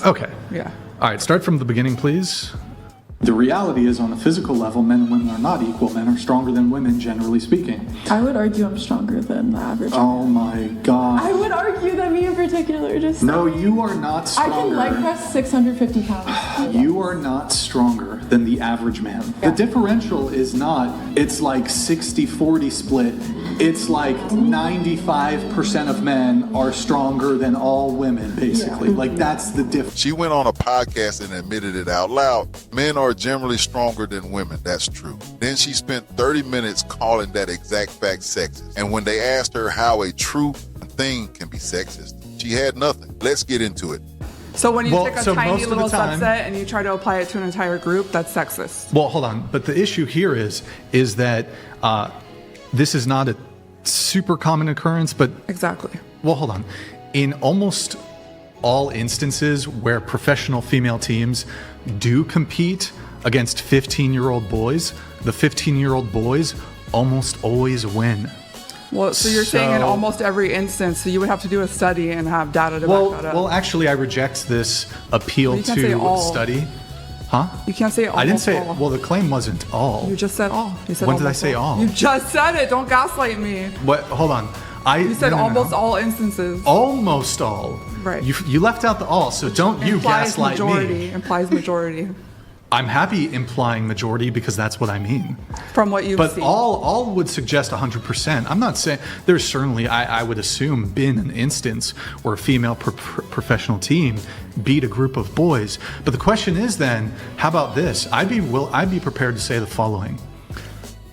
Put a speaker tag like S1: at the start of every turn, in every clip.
S1: sexist.
S2: Okay.
S1: Yeah.
S2: All right, start from the beginning, please.
S3: The reality is, on a physical level, men and women are not equal. Men are stronger than women, generally speaking.
S4: I would argue I'm stronger than the average.
S3: Oh my God.
S4: I would argue that me in particular just...
S3: No, you are not
S4: I
S3: stronger.
S4: can leg press 650 pounds.
S3: You are not stronger than the average man. Yeah. The differential is not, it's like 60-40 split. It's like 95% of men are stronger than all women, basically. Yeah. Like, that's the difference.
S5: She went on a podcast and admitted it out loud. Men are generally stronger than women. That's true. Then she spent 30 minutes calling that exact fact sexist. And when they asked her how a true thing can be sexist, she had nothing. Let's get into it.
S1: So when you take a tiny little subset and you try to apply it to an entire group, that's sexist.
S2: Well, hold on. But the issue here is that this is not a super common occurrence, but...
S1: Exactly.
S2: Well, hold on. In almost all instances where professional female teams do compete against 15-year-old boys, the 15-year-old boys almost always win.
S1: Well, so you're saying in almost every instance, so you would have to do a study and have data to back that up.
S2: Well, actually, I reject this appeal to study. Huh?
S1: You can't say all.
S2: I didn't say all. Well, the claim wasn't all.
S1: You just said all. You said
S2: when did I say all?
S1: You just said it. Don't gaslight me.
S2: What? Hold on.
S1: You said almost all instances.
S2: Almost all.
S1: Right.
S2: You left out the all, so don't you gaslight me.
S1: Implies majority.
S2: I'm happy implying majority because that's what I mean.
S1: From what you've seen.
S2: But all would suggest 100%. I'm not saying, there's certainly, I would assume, been an instance where a female professional team beat a group of boys. But the question is then, how about this? I'd be prepared to say the following.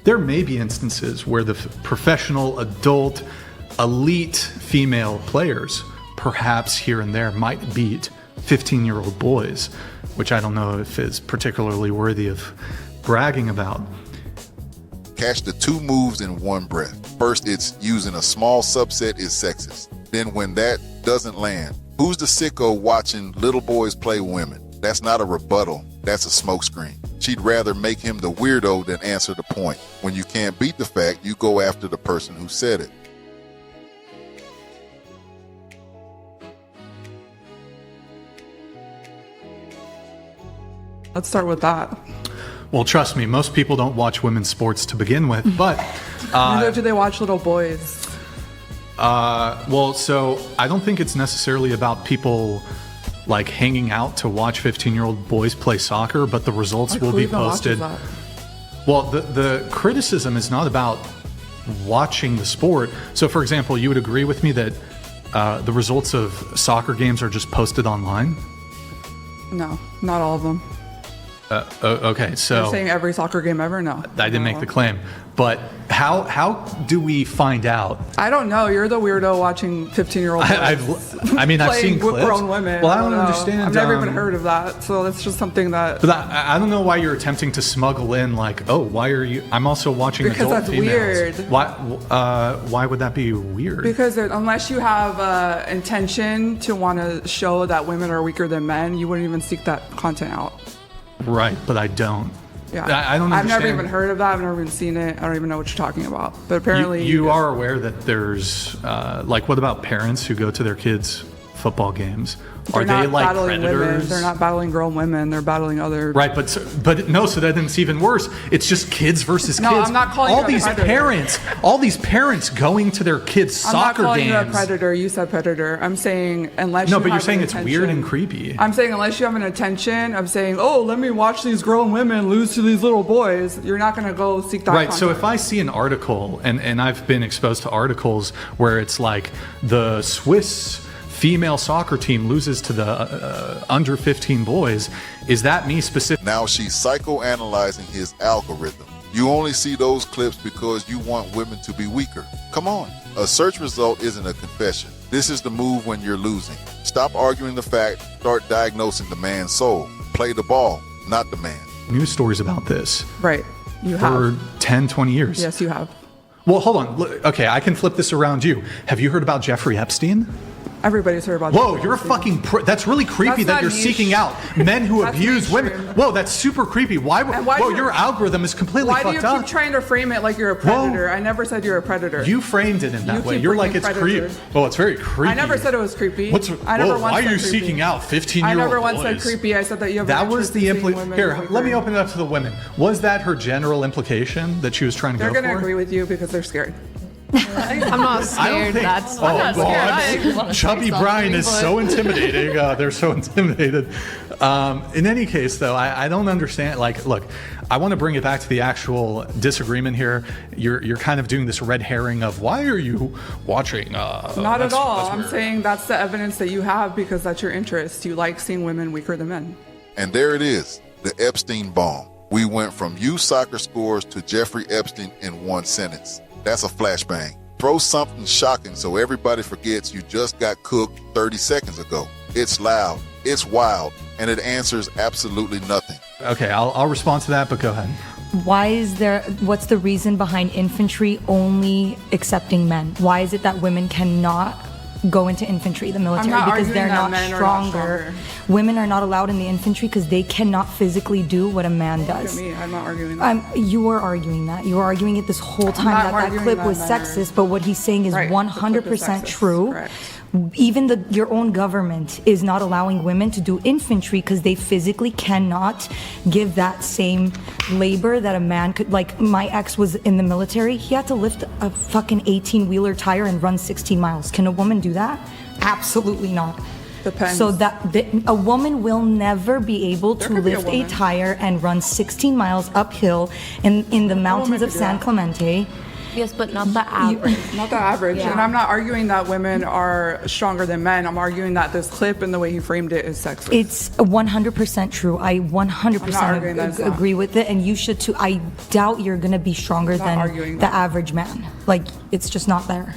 S2: There may be instances where the professional, adult, elite female players, perhaps here and there, might beat 15-year-old boys, which I don't know if is particularly worthy of bragging about.
S5: Catch the two moves in one breath. First, it's using a small subset is sexist. Then when that doesn't land, who's the sicko watching little boys play women? That's not a rebuttal. That's a smokescreen. She'd rather make him the weirdo than answer the point. When you can't beat the fact, you go after the person who said it.
S1: Let's start with that.
S2: Well, trust me, most people don't watch women's sports to begin with, but...
S1: Neither do they watch little boys.
S2: Well, so I don't think it's necessarily about people like hanging out to watch 15-year-old boys play soccer, but the results will be posted. Well, the criticism is not about watching the sport. So, for example, you would agree with me that the results of soccer games are just posted online?
S1: No, not all of them.
S2: Okay, so...
S1: You're saying every soccer game ever? No.
S2: I didn't make the claim. But how do we find out?
S1: I don't know. You're the weirdo watching 15-year-old boys.
S2: I've seen clips.
S1: Grown women.
S2: Well, I don't understand.
S1: I've never even heard of that. So that's just something that...
S2: But I don't know why you're attempting to smuggle in like, oh, why are you... I'm also watching
S1: because
S2: adult females.
S1: Weird.
S2: Why would that be weird?
S1: Because unless you have intention to want to show that women are weaker than men, you wouldn't even seek that content out.
S2: Right, but I don't.
S1: Yeah,
S2: I don't understand.
S1: I've never even heard of that. I've never even seen it. I don't even know what you're talking about. But apparently,
S2: you are aware that there's like, what about parents who go to their kids' football games? Are they like predators?
S1: Women. They're not battling grown women. They're battling other.
S2: Right, but no. So then it's even worse. It's just kids versus kids.
S1: No, I'm not calling
S2: all
S1: you
S2: these
S1: a predator.
S2: All these parents going to their kids' soccer games. I'm not calling you a
S1: predator. You said predator. I'm saying unless.
S2: No, but you're saying it's weird and creepy.
S1: I'm saying unless you have an intention of saying, oh, let me watch these grown women lose to these little boys. You're not going to go seek that.
S2: Right.
S1: Content.
S2: So if I see an article, and I've been exposed to articles where it's like the Swiss female soccer team loses to the under 15 boys, is that me specific?
S5: Now she's psychoanalyzing his algorithm. You only see those clips because you want women to be weaker. Come on. A search result isn't a confession. This is the move when you're losing. Stop arguing the fact, start diagnosing the man's soul. Play the ball, not the man.
S2: News stories about this.
S1: Right. You have.
S2: For 10, 20 years.
S1: Yes, you have.
S2: Well, hold on. Okay, I can flip this around you. Have you heard about Jeffrey Epstein?
S1: Everybody's heard about
S2: Whoa,
S1: Jeffrey
S2: you're a
S1: Epstein.
S2: fucking. That's really creepy
S1: That's
S2: that
S1: not
S2: you're
S1: niche.
S2: seeking out men who
S1: That's
S2: abuse women.
S1: mainstream.
S2: Whoa, that's super creepy. Why?
S1: And why
S2: Whoa,
S1: do you-
S2: your algorithm is completely
S1: Why do you
S2: fucked up.
S1: keep trying to frame it like you're a predator? I never said you're a predator.
S2: You framed it in that
S1: You
S2: way.
S1: keep
S2: You're like,
S1: bringing
S2: it's creepy.
S1: predators.
S2: Well, it's very creepy.
S1: I never said it was creepy.
S2: Why
S1: I never once
S2: are
S1: said
S2: you
S1: creepy.
S2: seeking out 15-year-old
S1: I never once
S2: boys?
S1: said creepy. I said that you have.
S2: That
S1: an
S2: was
S1: interest
S2: the
S1: in seeing
S2: implication.
S1: women
S2: Here,
S1: weaker.
S2: let me open it up to the women. Was that her general implication that she was trying to
S1: They're
S2: go
S1: gonna
S2: for?
S1: agree with you because they're scared.
S6: I'm not
S2: I don't
S6: scared.
S2: think.
S6: That's
S2: Oh,
S6: I'm not
S2: well,
S6: scared. I
S2: Chubby Brian is so intimidating. They're so intimidated. In any case, though, I don't understand. Like, look, I want to bring it back to the actual disagreement here. You're kind of doing this red herring of why are you watching?
S1: Not at all.
S2: that's
S1: I'm
S2: weird.
S1: saying that's the evidence that you have because that's your interest. You like seeing women weaker than men.
S5: And there it is, the Epstein bomb. We went from youth soccer scores to Jeffrey Epstein in one sentence. That's a flashbang. Throw something shocking so everybody forgets you just got cooked 30 seconds ago. It's loud, it's wild, and it answers absolutely nothing.
S2: Okay, I'll respond to that, but go ahead.
S7: What's the reason behind infantry only accepting men? Why is it that women cannot go into infantry, the military?
S1: not
S7: Because
S1: arguing
S7: they're
S1: that
S7: not
S1: men are not
S7: stronger.
S1: stronger.
S7: Women are not allowed in the infantry because they cannot physically do what a man
S1: Look at
S7: does.
S1: me. I'm not arguing that.
S7: You are arguing that. You are arguing it this whole time
S1: not
S7: that that
S1: arguing
S7: clip
S1: that
S7: was
S1: men are-
S7: sexist, but what he's saying is
S1: Right, the
S7: 100%
S1: clip is sexist,
S7: true.
S1: correct.
S7: Even your own government is not allowing women to do infantry because they physically cannot give that same labor that a man could. Like, my ex was in the military. He had to lift a fucking 18-wheeler tire and run 16 miles. Can a woman do that? Absolutely not.
S1: Depends.
S7: So a woman will never be able to
S1: could be a
S7: lift a
S1: woman.
S7: tire and run 16 miles uphill in the mountains of
S1: could do
S7: San
S1: that.
S7: Clemente.
S6: Yes, but not the average.
S1: Not the average.
S6: Yeah.
S1: And I'm not arguing that women are stronger than men. I'm arguing that this clip and the way he framed it is sexist.
S7: It's 100% true. I 100%
S1: arguing that it's not.
S7: agree with it, and you should too. I doubt you're gonna be stronger
S1: not
S7: than
S1: arguing
S7: the
S1: that.
S7: average man. Like, it's just not there.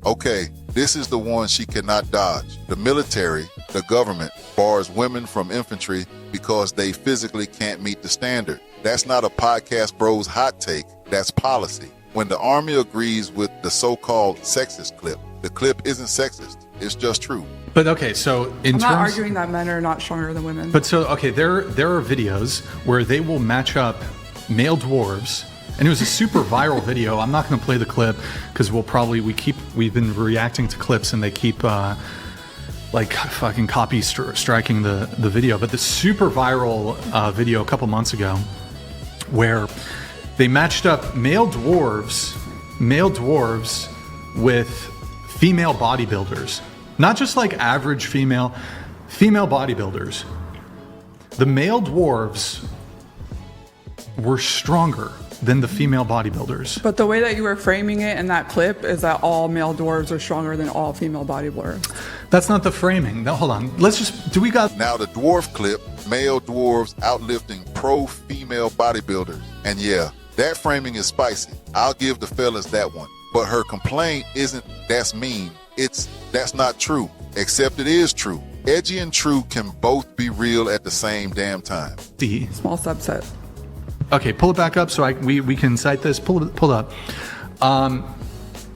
S5: Okay, this is the one she cannot dodge. The military, the government, bars women from infantry because they physically can't meet the standard. That's not a podcast bros hot take, that's policy. When the Army agrees with the so-called sexist clip, the clip isn't sexist, it's just true.
S2: But okay, so in
S1: I'm
S2: terms,
S1: not arguing that men are not stronger than women.
S2: but so okay, there are videos where they will match up male dwarves, and it was a super viral video. I'm not going to play the clip because we've been reacting to clips and they keep like fucking striking the video. But the super viral video a couple months ago where they matched up male dwarves with female bodybuilders. Not just like average female bodybuilders. The male dwarves were stronger than the female bodybuilders.
S1: But the way that you were framing it in that clip is that all male dwarves are stronger than all female bodybuilders.
S2: That's not the framing. Now, hold on. Let's just, we got,
S5: Now the dwarf clip, male dwarves outlifting pro-female bodybuilders. And yeah, that framing is spicy. I'll give the fellas that one. But her complaint isn't that's mean. That's not true. Except it is true. Edgy and true can both be real at the same damn time.
S2: the,
S1: Small subset.
S2: okay, pull it back up so we can cite this. Pull it up.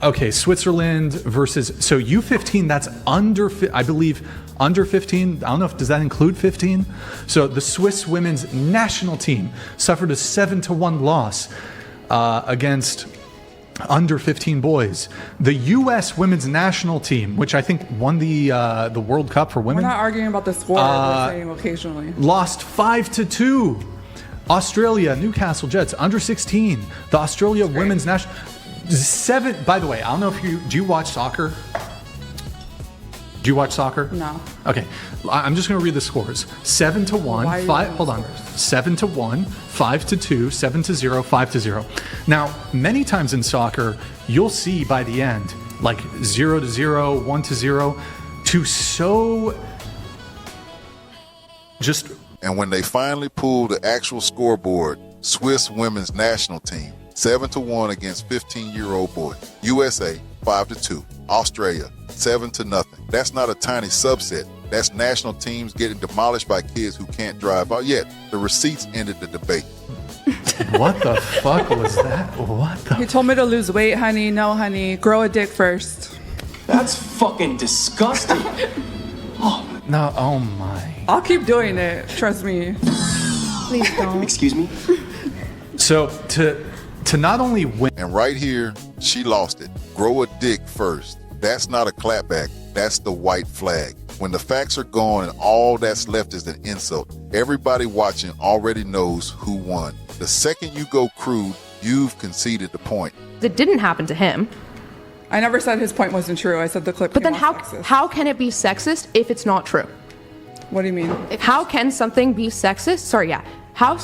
S2: Okay, Switzerland versus, so U15, that's I believe under 15. I don't know if, does that include 15? So the Swiss women's national team suffered a 7-1 loss against under 15 boys. The U.S. women's national team, which I think won the World Cup for
S1: We're
S2: women,
S1: not arguing about the score. We're saying occasionally.
S2: lost 5-2. Australia, Newcastle Jets, under 16. The Australia women's national 7. By the way, I don't know if do you watch soccer? Do you watch soccer?
S1: No.
S2: Okay, I'm just going to read the scores: 7-1,
S1: Why are you
S2: 5.
S1: reading
S2: Hold
S1: the
S2: on,
S1: scores?
S2: 7-1, 5-2, 7-0, 5-0. Now, many times in soccer, you'll see by the end like 0-0, 1-0, to so just.
S5: And when they finally pulled the actual scoreboard, Swiss women's national team 7-1 against 15-year-old boys. USA 5-2. Australia 7-0. That's not a tiny subset. That's national teams getting demolished by kids who can't drive out yet. The receipts ended the debate.
S2: What the fuck was that? What the?
S1: He told me to lose weight, honey. No, honey. Grow a dick first.
S8: That's fucking disgusting.
S2: No, oh my.
S1: I'll keep doing it. Trust me.
S7: Please don't.
S8: Excuse me?
S2: So to not only win.
S5: And right here, she lost it. Grow a dick first. That's not a clapback. That's the white flag. When the facts are gone and all that's left is an insult, everybody watching already knows who won. The second you go crude, you've conceded the point.
S9: It didn't happen to him.
S1: I never said his point wasn't true. I said the clip
S9: But
S1: came
S9: then
S1: off sexist.
S9: how can it be sexist if it's not true?
S1: What do you mean?
S9: How can something be sexist? Sorry, yeah. How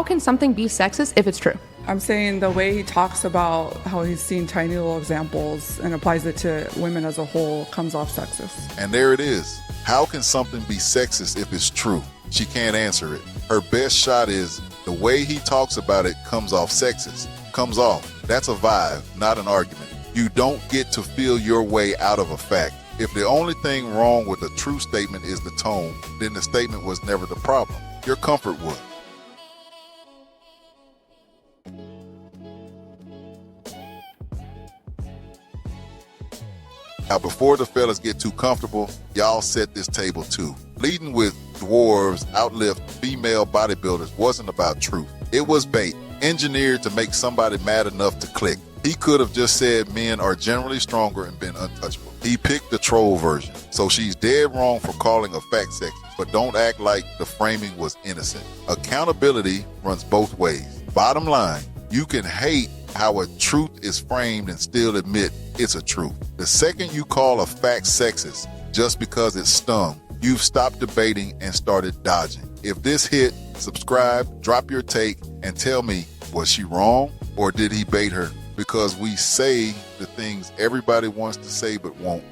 S9: can something be sexist if it's true?
S1: I'm saying the way he talks about how he's seen tiny little examples and applies it to women as a whole comes off sexist.
S5: And there it is. How can something be sexist if it's true? She can't answer it. Her best shot is the way he talks about it comes off sexist. Comes off. That's a vibe, not an argument. You don't get to feel your way out of a fact. If the only thing wrong with a true statement is the tone, then the statement was never the problem. Your comfort was. Now, before the fellas get too comfortable, y'all set this table too. Leading with dwarves outlift female bodybuilders wasn't about truth. It was bait, engineered to make somebody mad enough to click. He could have just said men are generally stronger and been untouchable. He picked the troll version, so she's dead wrong for calling a fact sexist, but don't act like the framing was innocent. Accountability runs both ways. Bottom line, you can hate how a truth is framed and still admit it's a truth. The second you call a fact sexist just because it stung, you've stopped debating and started dodging. If this hit, subscribe, drop your take, and tell me, was she wrong or did he bait her? Because we say the things everybody wants to say but won't.